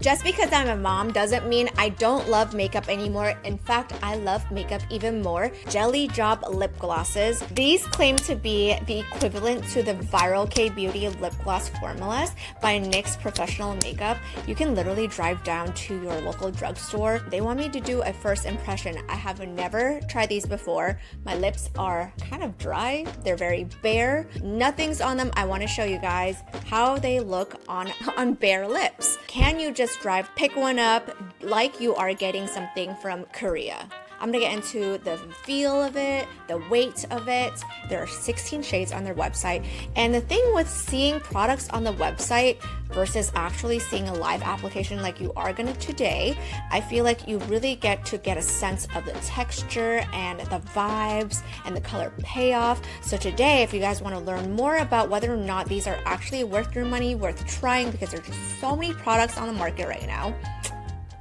Just because I'm a mom doesn't mean I don't love makeup anymore. In fact, I love makeup even more. Jelly Job lip glosses. These claim to be the equivalent to the viral K-Beauty lip gloss formulas by NYX Professional Makeup. You can literally drive down to your local drugstore. They want me to do a first impression. I have never tried these before. My lips are kind of dry. They're very bare. Nothing's on them. I want to show you guys how they look on bare lips. Can you just pick one up like you are getting something from Korea? I'm gonna get into the feel of it, the weight of it. There are 16 shades on their website. And the thing with seeing products on the website versus actually seeing a live application like you are gonna today, I feel like you really get a sense of the texture and the vibes and the color payoff. So today, if you guys wanna learn more about whether or not these are actually worth your money, worth trying, because there's just so many products on the market right now,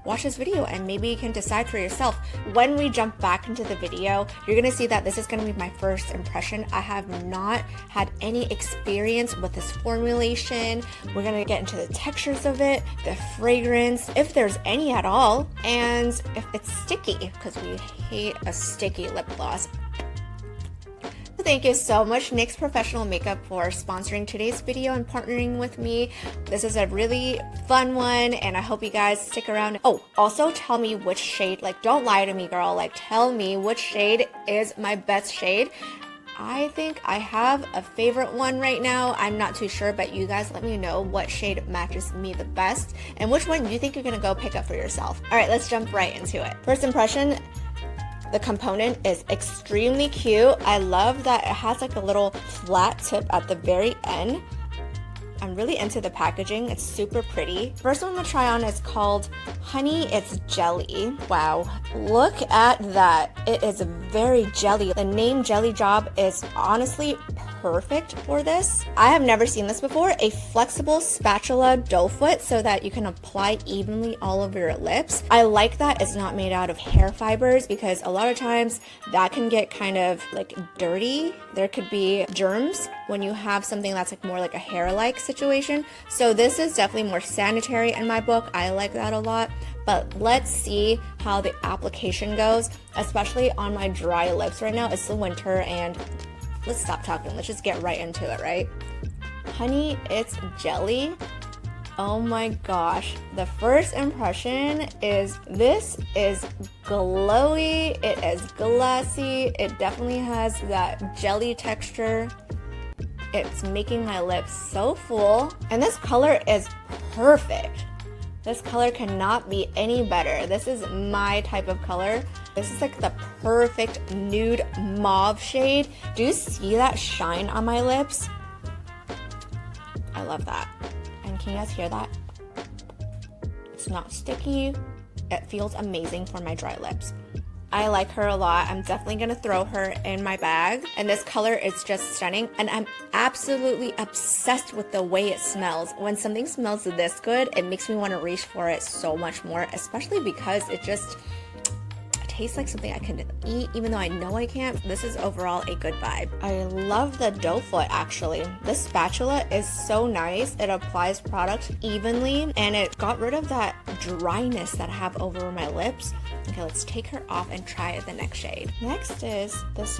watch this video and maybe you can decide for yourself. When we jump back into the video, you're gonna see that this is gonna be my first impression. I have not had any experience with this formulation. We're gonna get into the textures of it, the fragrance, if there's any at all, and if it's sticky, because we hate a sticky lip gloss. Thank you so much, NYX Professional Makeup, for sponsoring today's video and partnering with me. This is a really fun one, and I hope you guys stick around. Oh, also tell me which shade, like, don't lie to me, girl. Like, tell me which shade is my best shade. I think I have a favorite one right now. I'm not too sure, but you guys let me know what shade matches me the best and which one you think you're gonna go pick up for yourself. All right, let's jump right into it. First impression, the component is extremely cute. I love that it has like a little flat tip at the very end. I'm really into the packaging. It's super pretty. First one I'm gonna try on is called Honey It's Jelly. Wow, look at that. It is very jelly. The name Jelly Job is honestly perfect for this. I have never seen this before. A flexible spatula doe foot so that you can apply evenly all over your lips. I like that it's not made out of hair fibers because a lot of times that can get kind of like dirty. There could be germs when you have something that's like more like a hair-like situation. So this is definitely more sanitary in my book. I like that a lot. But let's see how the application goes, especially on my dry lips right now. It's the winter and let's stop talking. Let's just get right into it, right? Honey It's Jelly. Oh my gosh. The first impression is this is glowy. It is glossy. It definitely has that jelly texture. It's making my lips so full. And this color is perfect. This color cannot be any better. This is my type of color. This is like the perfect nude mauve shade. Do you see that shine on my lips? I love that. And can you guys hear that? It's not sticky. It feels amazing for my dry lips. I like her a lot. I'm definitely gonna throw her in my bag. And this color is just stunning. And I'm absolutely obsessed with the way it smells. When something smells this good, it makes me want to reach for it so much more, especially because it just tastes like something I can eat, even though I know I can't. This is overall a good vibe. I love the doe foot actually. This spatula is so nice. It applies product evenly and it got rid of that dryness that I have over my lips. Okay, let's take her off and try the next shade. Next is, this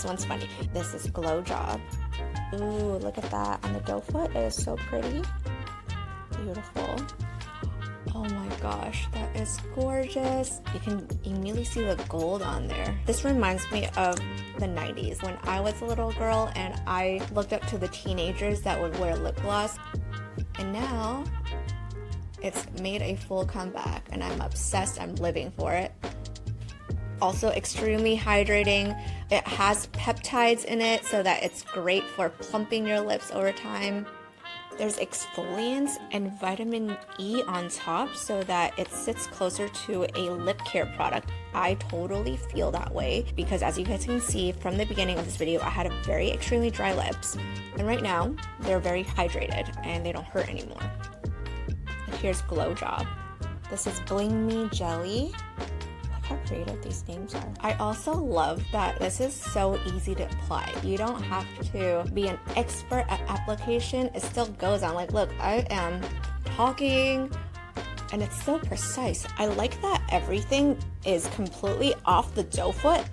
one's funny. This is Glow Job. Ooh, look at that on the doe foot. It is so pretty. Beautiful. Oh my gosh, that is gorgeous. You can immediately see the gold on there. This reminds me of the 90s when I was a little girl and I looked up to the teenagers that would wear lip gloss. And now it's made a full comeback and I'm obsessed. I'm living for it. Also extremely hydrating. It has peptides in it so that it's great for plumping your lips over time. There's exfoliants and vitamin E on top so that it sits closer to a lip care product. I totally feel that way because as you guys can see from the beginning of this video, I had a very extremely dry lips. And right now, they're very hydrated and they don't hurt anymore. And here's Glow Job. This is Bling Me Jelly. How creative these names are. I also love that this is so easy to apply. You don't have to be an expert at application. It still goes on. Like, look, I am talking. And it's so precise. I like that everything is completely off the doe foot.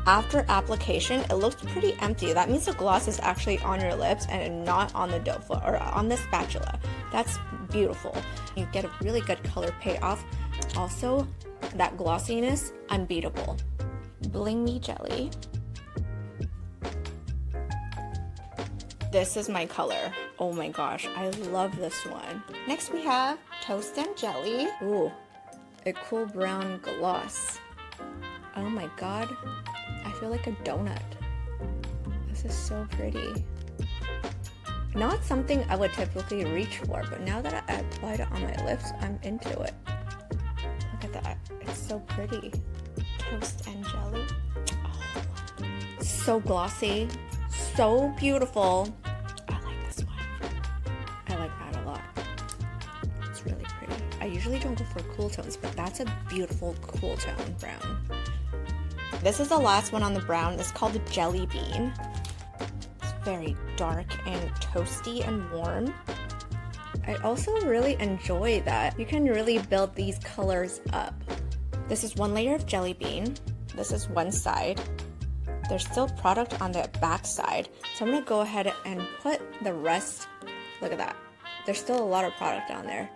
After application, it looks pretty empty. That means the gloss is actually on your lips and not on the doe foot or on the spatula. That's beautiful. You get a really good color payoff. Also, that glossiness, unbeatable. Bling Me Jelly. This is my color. Oh my gosh, I love this one. Next we have Toast and Jelly. Ooh, a cool brown gloss. Oh my god, I feel like a donut. This is so pretty. Not something I would typically reach for, but now that I applied it on my lips, I'm into it. Look at that, it's so pretty. Toast and Jelly. Oh, so glossy, so beautiful. I usually don't go for cool tones, but that's a beautiful cool tone brown. This is the last one on the brown. It's called the Jelly Bean. It's very dark and toasty and warm. I also really enjoy that you can really build these colors up. This is one layer of Jelly Bean. This is one side. There's still product on the back side, so I'm gonna go ahead and put the rest. Look at that. There's still a lot of product on there.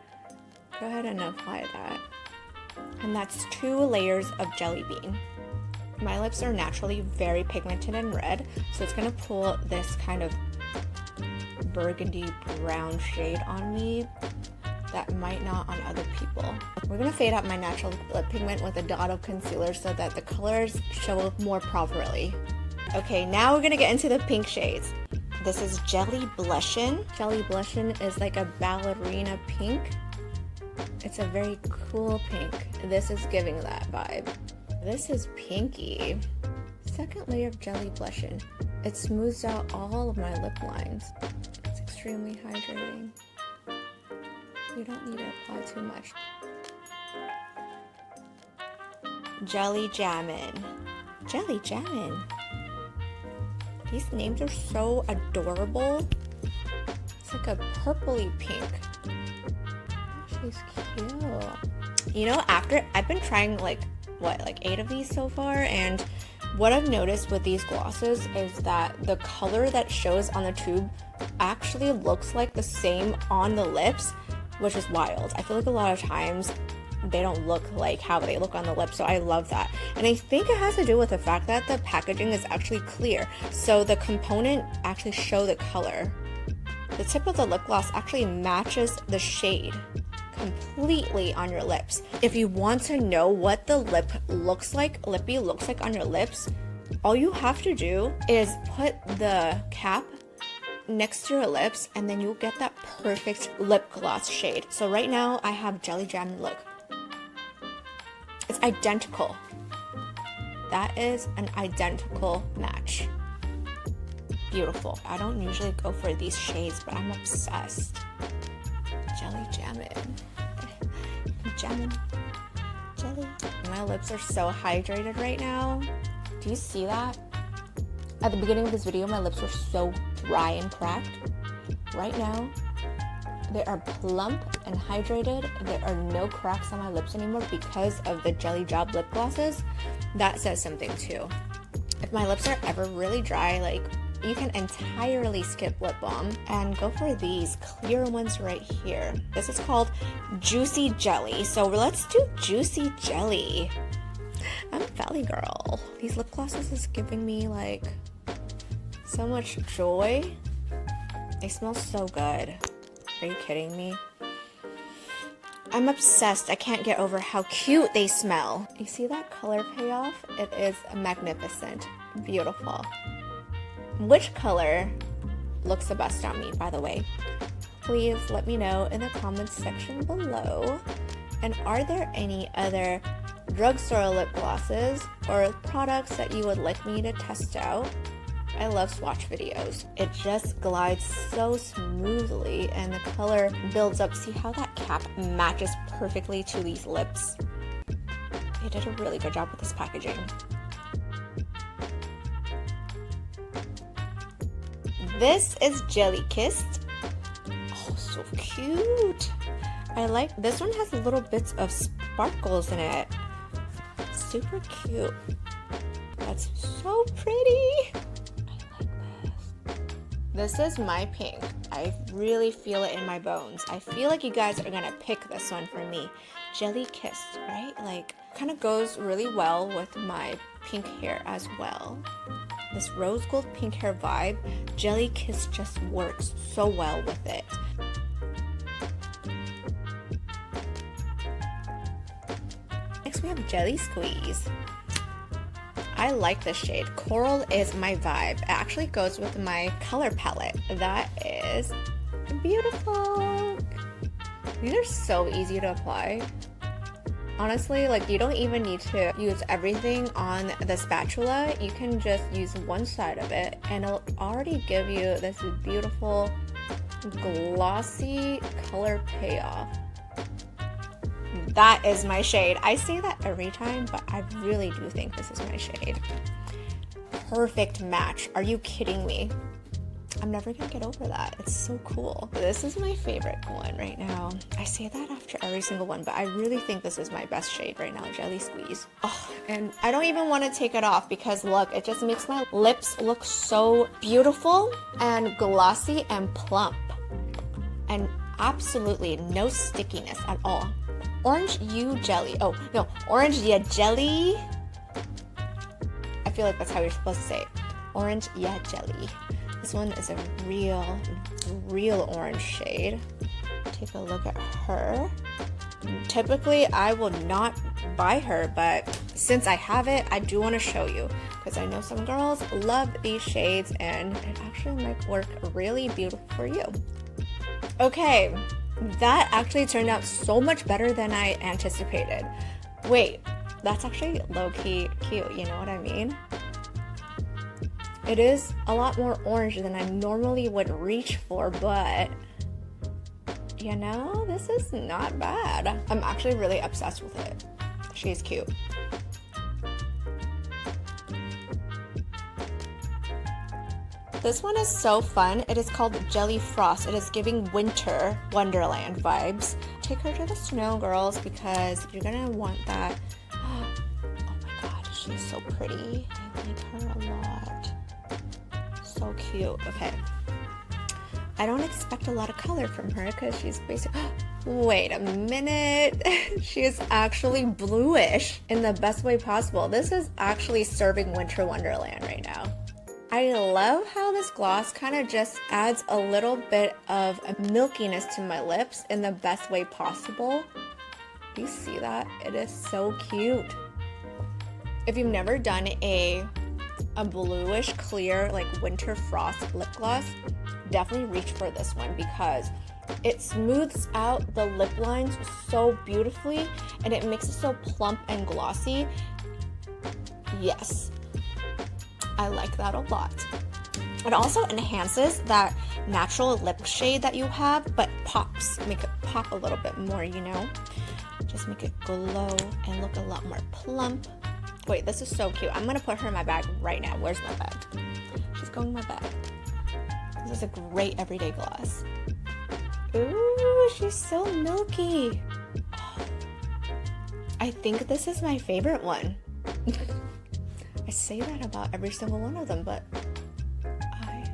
Go ahead and apply that. And that's 2 layers of Jelly Bean. My lips are naturally very pigmented and red, so it's gonna pull this kind of burgundy brown shade on me that might not on other people. We're gonna fade out my natural lip pigment with a dot of concealer so that the colors show more properly. Okay, now we're gonna get into the pink shades. This is Jelly Blushin'. Jelly Blushin' is like a ballerina pink. It's a very cool pink. This is giving that vibe. This is pinky. Second layer of Jelly Blushin'. It smooths out all of my lip lines. It's extremely hydrating. You don't need to apply too much. Jelly Jammin'. Jelly Jammin'. These names are so adorable. It's like a purpley pink. She's cute. You know, after I've been trying like 8 of these so far, and what I've noticed with these glosses is that the color that shows on the tube actually looks like the same on the lips, which is wild. I feel like a lot of times they don't look like how they look on the lips, so I love that. And I think it has to do with the fact that the packaging is actually clear, so the component actually show the color. The tip of the lip gloss actually matches the shade completely on your lips. If you want to know what the lippy looks like on your lips, all you have to do is put the cap next to your lips and then you'll get that perfect lip gloss shade. So right now I have Jelly Jam. Look, it's identical. That is an identical match. Beautiful. I don't usually go for these shades, but I'm obsessed. Jelly Jammin'. Jammin'. Jelly. My lips are so hydrated right now. Do you see that? At the beginning of this video, my lips were so dry and cracked. Right now, they are plump and hydrated. There are no cracks on my lips anymore because of the Jelly Job lip glosses. That says something too. If my lips are ever really dry, like, you can entirely skip lip balm and go for these clear ones right here. This is called Juicy Jelly. So let's do Juicy Jelly. I'm a valley girl. These lip glosses is giving me like so much joy. They smell so good. Are you kidding me? I'm obsessed. I can't get over how cute they smell. You see that color payoff? It is magnificent. Beautiful. Which color looks the best on me, by the way? Please let me know in the comments section below. And are there any other drugstore lip glosses or products that you would like me to test out? I love swatch videos. It just glides so smoothly and the color builds up. See how that cap matches perfectly to these lips? They did a really good job with this packaging. This is Jelly Kissed. Oh, so cute. I like this one, has little bits of sparkles in it. Super cute. That's so pretty. I like this. This is my pink. I really feel it in my bones. I feel like you guys are gonna pick this one for me. Jelly Kissed, right? Like, kind of goes really well with my pink hair as well. This rose gold pink hair vibe, Jelly Kiss just works so well with it. Next we have Jelly Squeeze. I like this shade. Coral is my vibe. It actually goes with my color palette. That is beautiful. These are so easy to apply. Honestly, like, you don't even need to use everything on the spatula. You can just use one side of it and it'll already give you this beautiful glossy color payoff. That is my shade. I say that every time, but I really do think this is my shade. Perfect match. Are you kidding me? I'm never gonna get over that. It's so cool. This is my favorite one right now. I say that after every single one, but I really think this is my best shade right now, Jelly Squeeze. Oh, and I don't even want to take it off because look, it just makes my lips look so beautiful and glossy and plump. And absolutely no stickiness at all. Orange You Jelly. Oh, no, Orange Ya Jelly. I feel like that's how you're supposed to say it. Orange Ya Jelly. This one is a real orange shade. Take a look at her. Typically, I will not buy her, but since I have it, I do want to show you because I know some girls love these shades and it actually might work really beautiful for you. Okay, that actually turned out so much better than I anticipated. Wait, that's actually low-key cute, you know what I mean? It is a lot more orange than I normally would reach for, but you know, this is not bad. I'm actually really obsessed with it. She's cute. This one is so fun. It is called Jelly Frost. It is giving winter wonderland vibes. Take her to the snow, girls, because you're gonna want that. Oh my god, she's so pretty. I like her a lot. So cute. Okay. I don't expect a lot of color from her because she's basically... Wait a minute. She is actually bluish in the best way possible. This is actually serving Winter Wonderland right now. I love how this gloss kind of just adds a little bit of milkiness to my lips in the best way possible. You see that? It is so cute. If you've never done a bluish clear like winter frost lip gloss, definitely reach for this one because it smooths out the lip lines so beautifully and it makes it so plump and glossy. Yes, I like that a lot. It also enhances that natural lip shade that you have, but pops, make it pop a little bit more, you know? Just make it glow and look a lot more plump. Wait, this is so cute. I'm gonna put her in my bag right now. Where's my bag? She's going in my bag. This is a great everyday gloss. Ooh, she's so milky. Oh, I think this is my favorite one. I say that about every single one of them, but I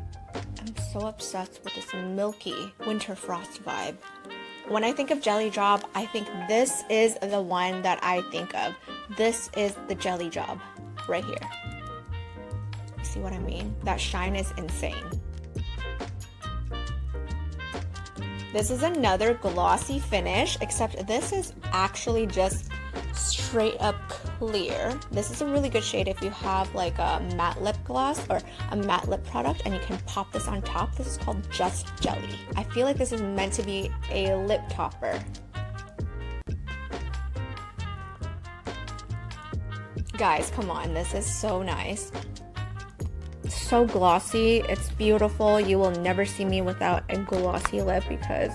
am so obsessed with this milky winter frost vibe. When I think of Jelly Job, I think this is the one that I think of. This is the Jelly Job right here. See what I mean? That shine is insane. This is another glossy finish, except this is actually just straight up clear. This is a really good shade if you have like a matte lip gloss or a matte lip product and you can pop this on top. This is called Just Jelly. I feel like this is meant to be a lip topper. Guys, come on, this is so nice. So glossy, it's beautiful. You will never see me without a glossy lip because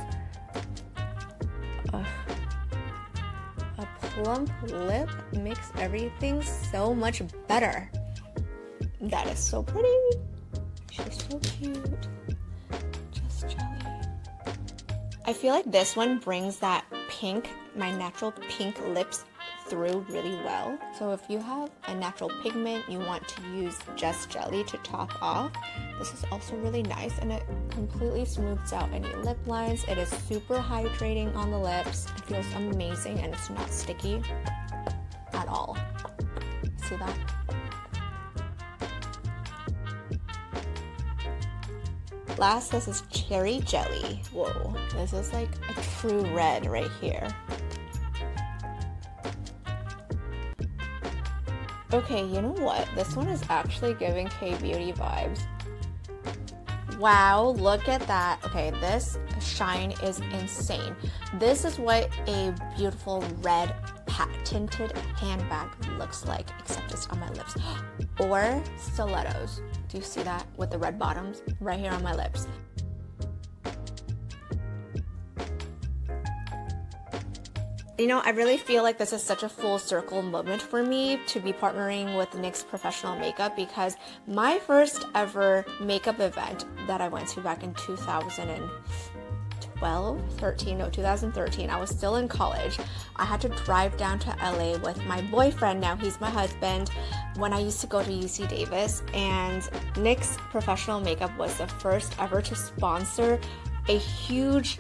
a plump lip makes everything so much better. That is so pretty. She's so cute. Just Jelly. I feel like this one brings that pink, my natural pink lips through really well. So if you have a natural pigment, you want to use just jelly to top off, this is also really nice, and it completely smooths out any lip lines. It is super hydrating on the lips. It feels amazing, and it's not sticky at all. See that? Last, this is Cherry Jelly. Whoa, this is like a true red right here. Okay, you know what? This one is actually giving K-Beauty vibes. Wow, look at that. Okay, this shine is insane. This is what a beautiful red tinted handbag looks like, except it's on my lips. Or stilettos. Do you see that with the red bottoms right here on my lips? You know, I really feel like this is such a full circle moment for me to be partnering with NYX Professional Makeup, because my first ever makeup event that I went to back in 2013, I was still in college. I had to drive down to LA with my boyfriend, now he's my husband, when I used to go to UC Davis, and NYX Professional Makeup was the first ever to sponsor a huge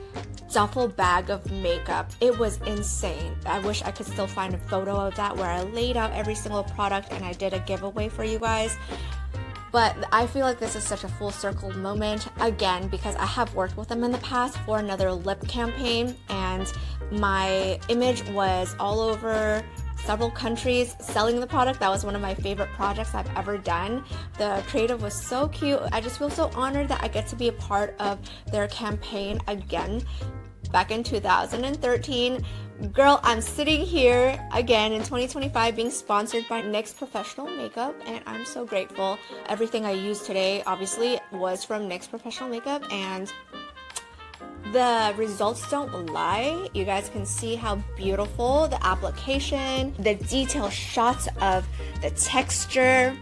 duffel bag of makeup. It was insane. I wish I could still find a photo of that where I laid out every single product and I did a giveaway for you guys. But I feel like this is such a full circle moment, again, because I have worked with them in the past for another lip campaign, and my image was all over several countries selling the product. That was one of my favorite projects I've ever done. The creative was so cute. I just feel so honored that I get to be a part of their campaign again back in 2013. Girl, I'm sitting here again in 2025 being sponsored by NYX Professional Makeup, and I'm so grateful. Everything I used today obviously was from NYX Professional Makeup, and the results don't lie. You guys can see how beautiful the application, the detailed shots of the texture.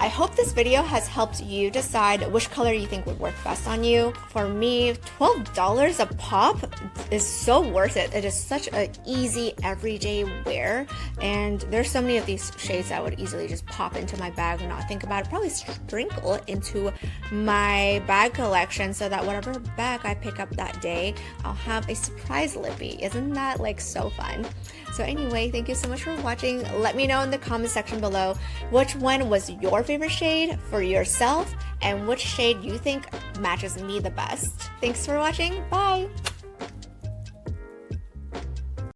I hope this video has helped you decide which color you think would work best on you. For me, $12 a pop is so worth it. It is such an easy everyday wear, and there's so many of these shades I would easily just pop into my bag and not think about it. Probably sprinkle it into my bag collection so that whatever bag I pick up that day, I'll have a surprise lippy. Isn't that like so fun? So anyway, thank you so much for watching. Let me know in the comment section below which one was your favorite shade for yourself and which shade you think matches me the best. Thanks for watching. Bye!